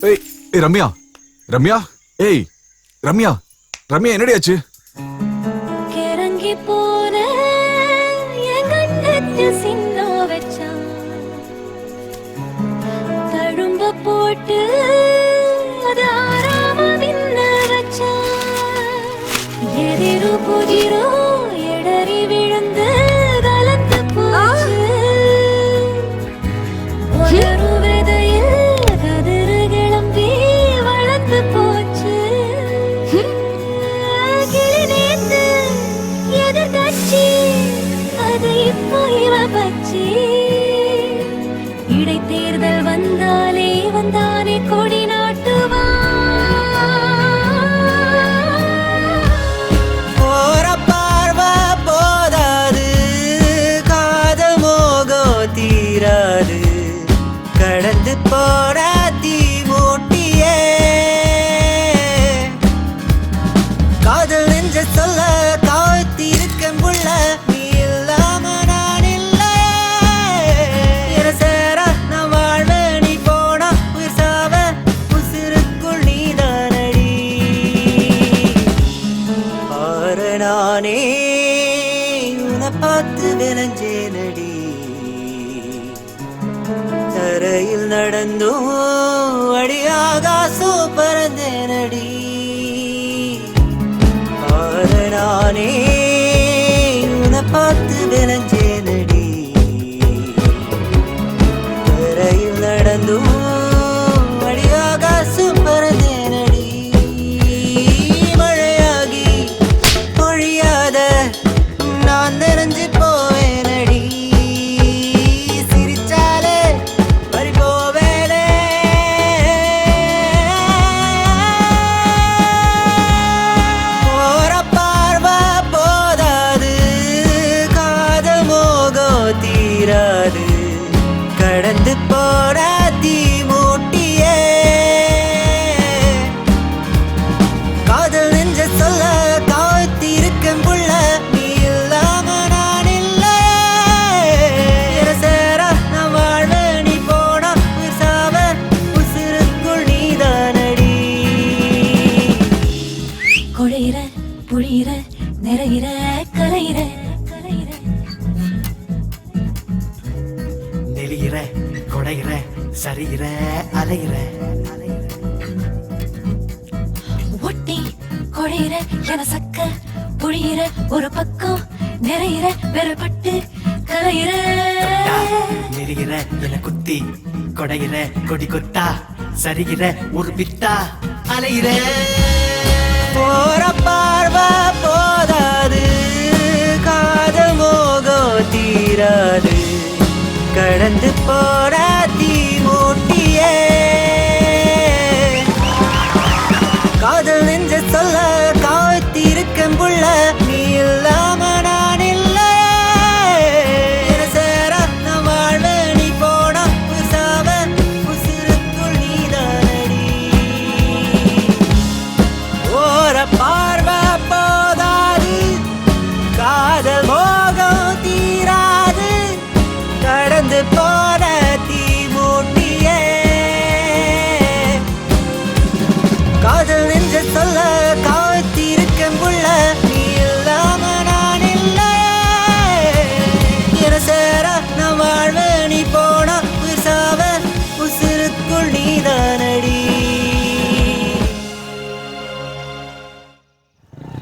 ஏய் ஏய் ரம்யா ரம்யா ஏய் ரம்யா ரம்யா என்னடியாச்சு? கிறங்கி போன என் கண்ணத்தில் சின்ன வச்சான் தழும்ப போட்டு அது ஆறாம மின்ன வச்சான் எதிரோ புதிரோ எடறி விழுந்து கலந்து போச்சு ஒரு விதையில் கதிரு கிளம்பி வளர்ந்து போச்சு கிளி நேத்து எதிர்கட்சி அது இப்போ இவ பச்சி இடைத்தேர்தல் வந்தாலே வந்தானே கொடி நாட்டுவா போற பார்வை போதாது காதல் மோகம் தீராது கடந்து போற தீ மூட்டியே காதல் நெஞ்ச சொல்ல காத்திருக்கேன் புள்ள நீ இல்லாம நான் இல்லையே என சேர நான் வாழ்வ நீ போனா உயிர் சாவ உசிருக்குள் நீதானடி ஆறு நானே உன்னை பார்த்து விளைஞ்சேனடி தரையில் நடந்தும் அடியாகாசோ பறந்தேனடி ஆறு நானே உன்னை பார்த்து விளைஞ்சேனடி தரையில் நடந்தும் அடியாகாசோ பறந்தேனடி மழையாகி பொழியாத நான் நிறைஞ்சு போவேனடி சிரிச்சாலே பறி போவேனே போற பார்வை போதாது காதல் மோகம் தீராது கடந்து போற தீ மூட்டியே காதல் நெஞ்ச சொல்ல காத்திருக்கேன் புள்ள நீ இல்லாம நான் இல்லையே என சேர நான் வாழ்வ நீ போனா உயிர் சாவ உசிருக்குள் நீதானடி குழையிற புழியிற நிறையிற கலையிற கலையிற நெளியிற கொடையிற சரியிற அலையிற ஒட்டி குழையிற என சக்க புழியிற ஒரு பக்கம் நிறையிற வெறுப்பட்டு கலையிற நெளியிற என குத்தி கொடையிற கொடி கொத்தா சரிகிற ஒரு பித்தா அலையிற போற பார்வை போதாது காதல் மோகம் தீராது கடந்து போற தீ மூட்டியே காதல் நெஞ்ச சொல்ல காத்திருக்கேன் புள்ள நீ இல்லாம நான் இல்லையே என சேர நான் வாழ்வ நீ போனா உயிர் சாவ உசிருக்குள் நீதானடி ஓர பார்வை போதாது காதல் மோகம் தீராது கடந்து போன தீ மூட்டியே காதல் நெஞ்ச சொல்ல